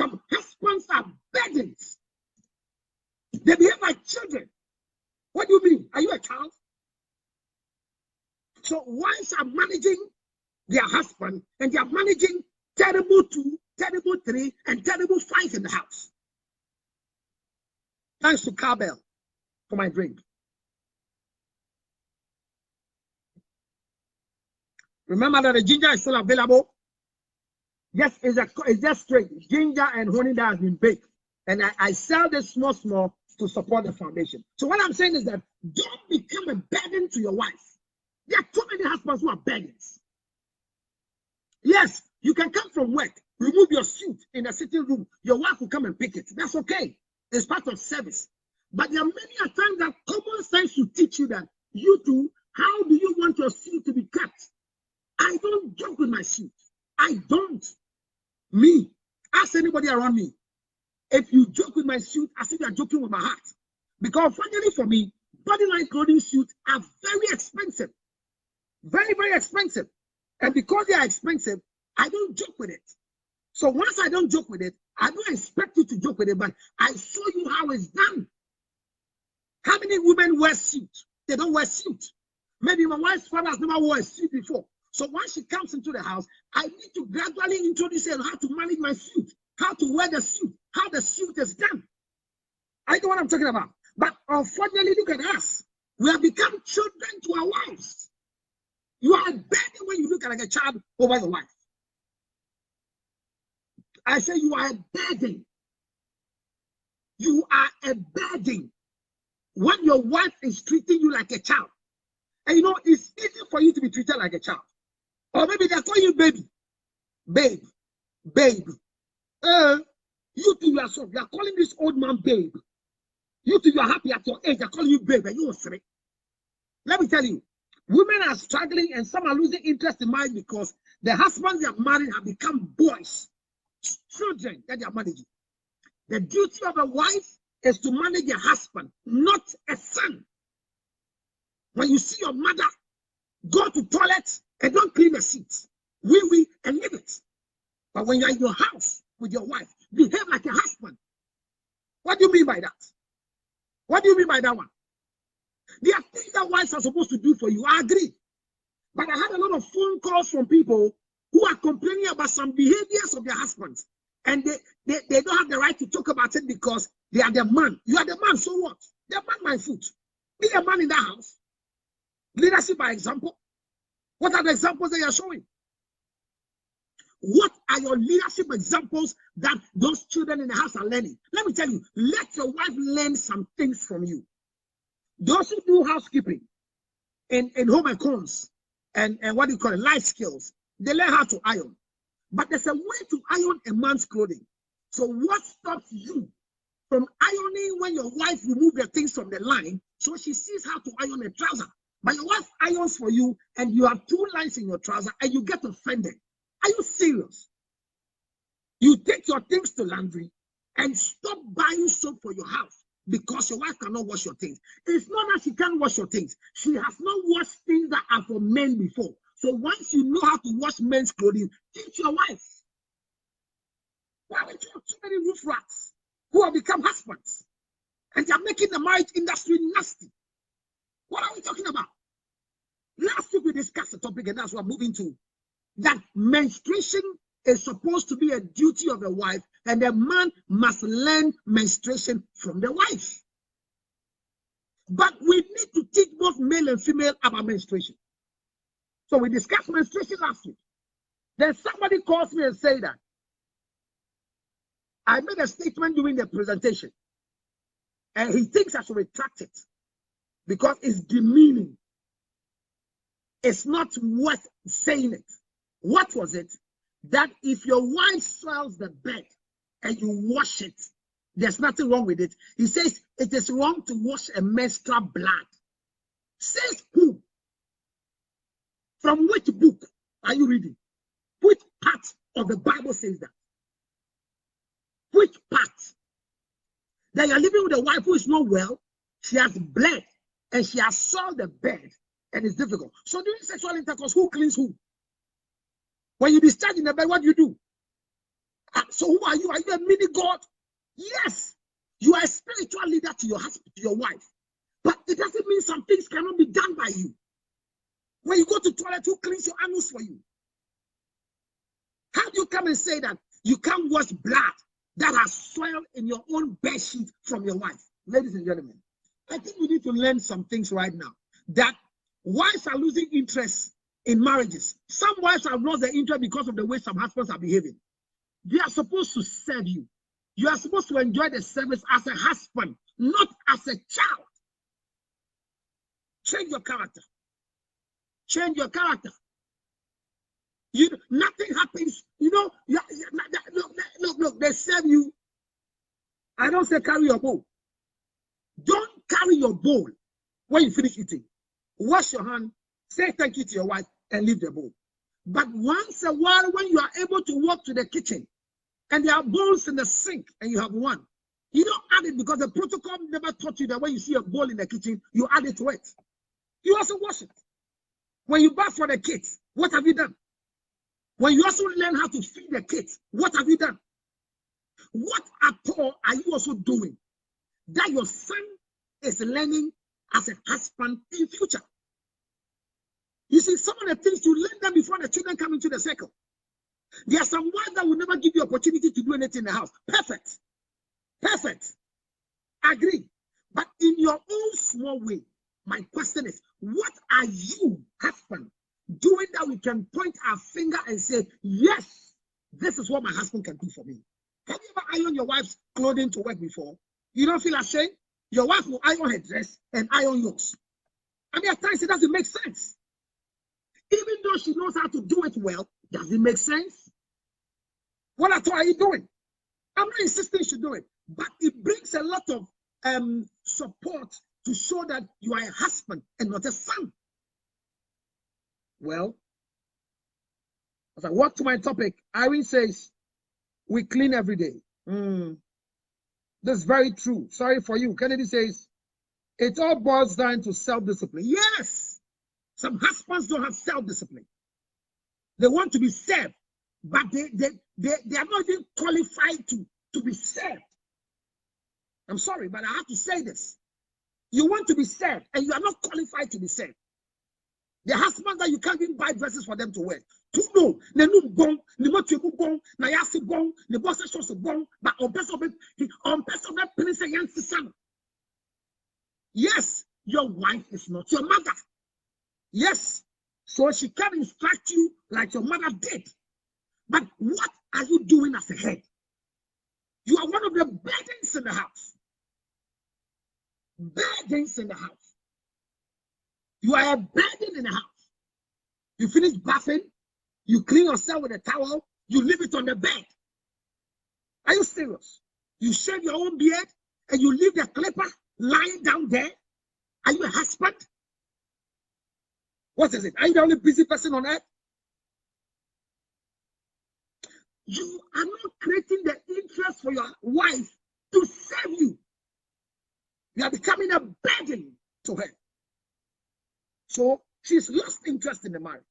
Some husbands are burdens. They behave like children. What do you mean? Are you a child? So wives are managing their husband, and they are managing terrible 2, terrible 3, and terrible 5 in the house. Thanks to Cowbell for my drink. Remember that the ginger is still available. Yes, it's just straight ginger and honey that has been baked, and I sell this small to support the foundation. So what I'm saying is that don't become a burden to your wife. There are too many husbands who are burdens. Yes, you can come from work, remove your suit in the sitting room. Your wife will come and pick it. That's okay. It's part of service. But there are many times that common sense should teach you that you too, how do you want your suit to be kept? I don't joke with my suit. I don't. Me. Ask anybody around me. If you joke with my suit, I think you're joking with my heart. Because finally for me, bodyline clothing suits are very expensive. Very, very expensive. And because they are expensive, I don't joke with it. So once I don't joke with it, I don't expect you to joke with it, but I show you how it's done. How many women wear suit? They don't wear suit. Maybe my wife's father has never worn a suit before. So once she comes into the house, I need to gradually introduce her how to manage my suit, how to wear the suit, how the suit is done. I know what I'm talking about. But unfortunately, look at us. We have become children to our wives. You are a burden when you look at like a child over your wife. I say you are a burden. You are a burden when your wife is treating you like a child. And you know, it's easy for you to be treated like a child. Or maybe they're calling you baby. Babe. Babe. You two yourself, you are calling this old man babe. You two, you are happy at your age, they're calling you babe, and you are three. Let me tell you, women are struggling and some are losing interest in marriage because the husbands they are married have become boys, children that they are managing. The duty of a wife is to manage a husband, not a son. When you see your mother go to toilet and don't clean the seats, and leave it. But when you're in your house with your wife, behave like a husband. What do you mean by that? What do you mean by that one? There are things that wives are supposed to do for you. I agree. But I had a lot of phone calls from people who are complaining about some behaviors of their husbands. And they don't have the right to talk about it because they are the man. You are the man, so what? They man my foot. Be a man in that house. Leadership by example. What are the examples that you're showing? What are your leadership examples that those children in the house are learning? Let me tell you, let your wife learn some things from you. Those who do housekeeping in home econs and what do you call it, life skills, they learn how to iron. But there's a way to iron a man's clothing. So what stops you from ironing when your wife removes the things from the line so she sees how to iron a trouser? But your wife irons for you and you have 2 lines in your trouser and you get offended. Are you serious? You take your things to laundry and stop buying soap for your house because your wife cannot wash your things. It's not that she can't wash your things. She has not washed things that are for men before. So once you know how to wash men's clothing, teach your wife. Why would you have too many roof rats who have become husbands? And they are making the marriage industry nasty. What are we talking about? Last week we discussed the topic, and that's what I'm moving to. That menstruation is supposed to be a duty of a wife, and a man must learn menstruation from the wife. But we need to teach both male and female about menstruation. So we discussed menstruation last week. Then somebody calls me and say that I made a statement during the presentation, and he thinks I should retract it because it's demeaning. It's not worth saying it. What was it? That if your wife soils the bed and you wash it, there's nothing wrong with it. He says it is wrong to wash a menstrual blood. Says who? From which book are you reading? Which part of the Bible says that? Which part? That you're living with a wife who is not well, she has bled, and she has soiled the bed, and it's difficult. So during sexual intercourse, who cleans who? When you discharge in the bed, what do you do? So who are you? Are you a mini God? Yes, you are a spiritual leader to your husband, to your wife. But it doesn't mean some things cannot be done by you. When you go to the toilet, who cleans your anus for you? How do you come and say that you can't wash blood that has soiled in your own bed sheet from your wife? Ladies and gentlemen, I think we need to learn some things right now. That wives are losing interest in marriages. Some wives have lost their interest because of the way some husbands are behaving. They are supposed to serve you. You are supposed to enjoy the service as a husband, not as a child. Change your character. Change your character. Nothing happens. Look, they serve you. I don't say carry your bowl. Don't carry your bowl when you finish eating. Wash your hand, say thank you to your wife, and leave the bowl. But once a while, when you are able to walk to the kitchen and there are bowls in the sink and you have one, you don't add it because the protocol never taught you that when you see a bowl in the kitchen, you add it to it. You also wash it. When you bath for the kids, what have you done? When you also learn how to feed the kids, what have you done? What at all are you also doing that your son is learning as a husband in future? You see, some of the things you learn them before the children come into the circle. There are some wives that will never give you opportunity to do anything in the house. Perfect. Perfect. Agree. But in your own small way, my question is, what are you, husband, doing that we can point our finger and say, yes, this is what my husband can do for me? Have you ever ironed your wife's clothing to work before? You don't feel ashamed? Your wife will iron her dress and iron yours. I mean, at times it doesn't make sense. Even though she knows how to do it well, does it make sense? What at all are you doing? I'm not insisting she do it, but it brings a lot of support to show that you are a husband and not a son. Well, as I walk to my topic, Irene says, we clean every day. That's very true. Sorry for you. Kennedy says, it all boils down to self-discipline. Yes, some husbands don't have self-discipline. They want to be served, but they are not even qualified to be served. I'm sorry, but I have to say this. You want to be served, and you are not qualified to be served. The husbands that you can't even buy dresses for them to wear. Yes, your wife is not your mother. Yes, so she can instruct you like your mother did. But what are you doing as a head? You are one of the burdens in the house. Burdens in the house. You are a burden in the house. You finish bathing, you clean yourself with a towel, you leave it on the bed. Are you serious? You shave your own beard and you leave the clipper lying down there? Are you a husband? What is it? Are you the only busy person on earth? You are not creating the interest for your wife to serve you. You are becoming a burden to her. So she's lost interest in the marriage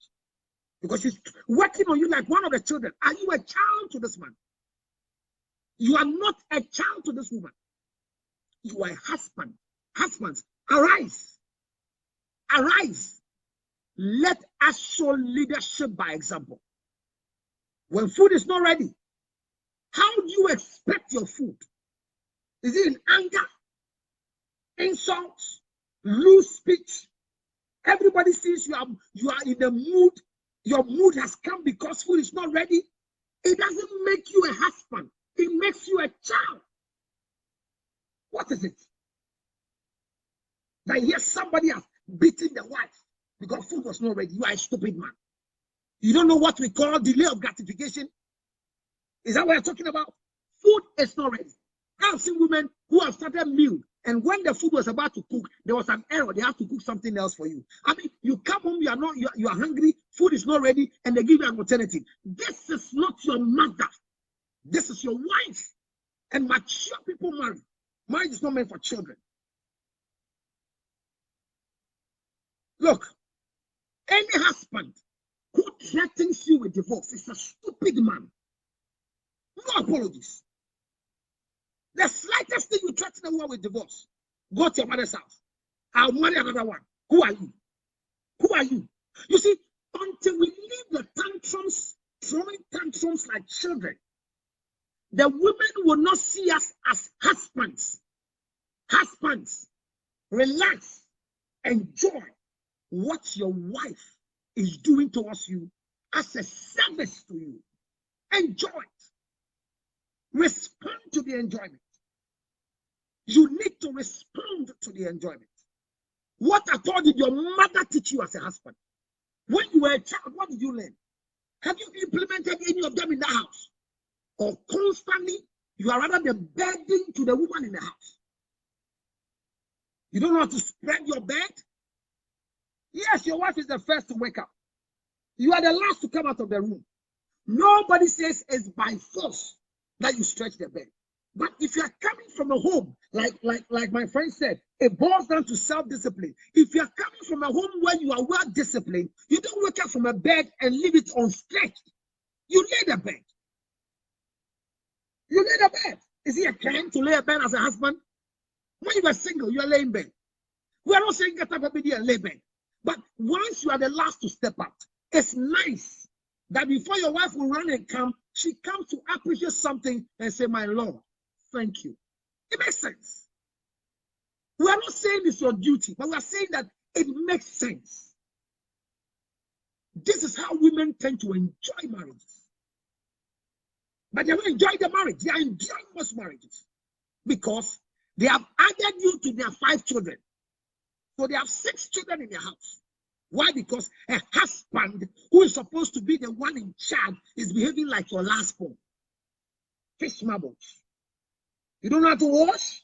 because she's working on you like one of the children. Are you a child to this man? You are not a child to this woman. You are a husband. Husbands, arise. Arise. Let us show leadership by example. When food is not ready, how do you expect your food? Is it in anger, insults, loose speech? Everybody sees you are in the mood. Your mood has come because food is not ready. It doesn't make you a husband. It makes you a child. What is it? That yes, somebody has beaten the wife because food was not ready. You are a stupid man. You don't know what we call delay of gratification? Is that what you're talking about? Food is not ready. I've seen women who have started meal, and when the food was about to cook, there was an error. They have to cook something else for you. I mean, you come home, you are hungry, food is not ready, and they give you an alternative. This is not your mother. This is your wife. And mature people marry. Marriage is not meant for children. Look, any husband who threatens you with divorce is a stupid man. No apologies. The slightest thing you threaten a woman with divorce, go to your mother's house. I'll marry another one. Who are you? Who are you? You see, until we leave the tantrums, throwing tantrums like children, the women will not see us as husbands. Husbands, relax, enjoy what your wife is doing towards you as a service to you. Enjoy it. Respond to the enjoyment. You need to respond to the enjoyment. What at all did your mother teach you as a husband? When you were a child, what did you learn? Have you implemented any of them in the house? Or constantly, you are rather the burden to the woman in the house? You don't know how to spread your bed? Yes, your wife is the first to wake up. You are the last to come out of the room. Nobody says it's by force that you stretch the bed. But if you are coming from a home, like my friend said, it boils down to self-discipline. If you are coming from a home where you are well-disciplined, you don't wake up from a bed and leave it unstretched. You lay the bed. You lay the bed. Is it a crime to lay a bed as a husband? When you were single, you are laying bed. We are not saying get up every day and lay bed. But once you are the last to step out, it's nice that before your wife will run and come, she comes to appreciate something and say, my Lord, thank you. It makes sense. We are not saying it's your duty, but we are saying that it makes sense. This is how women tend to enjoy marriages. But they don't enjoy the marriage. They are enjoying most marriages because they have added you to their 5 children. So they have 6 children in their house. Why? Because a husband who is supposed to be the one in charge is behaving like your last born. Fish marbles. You don't know how to wash?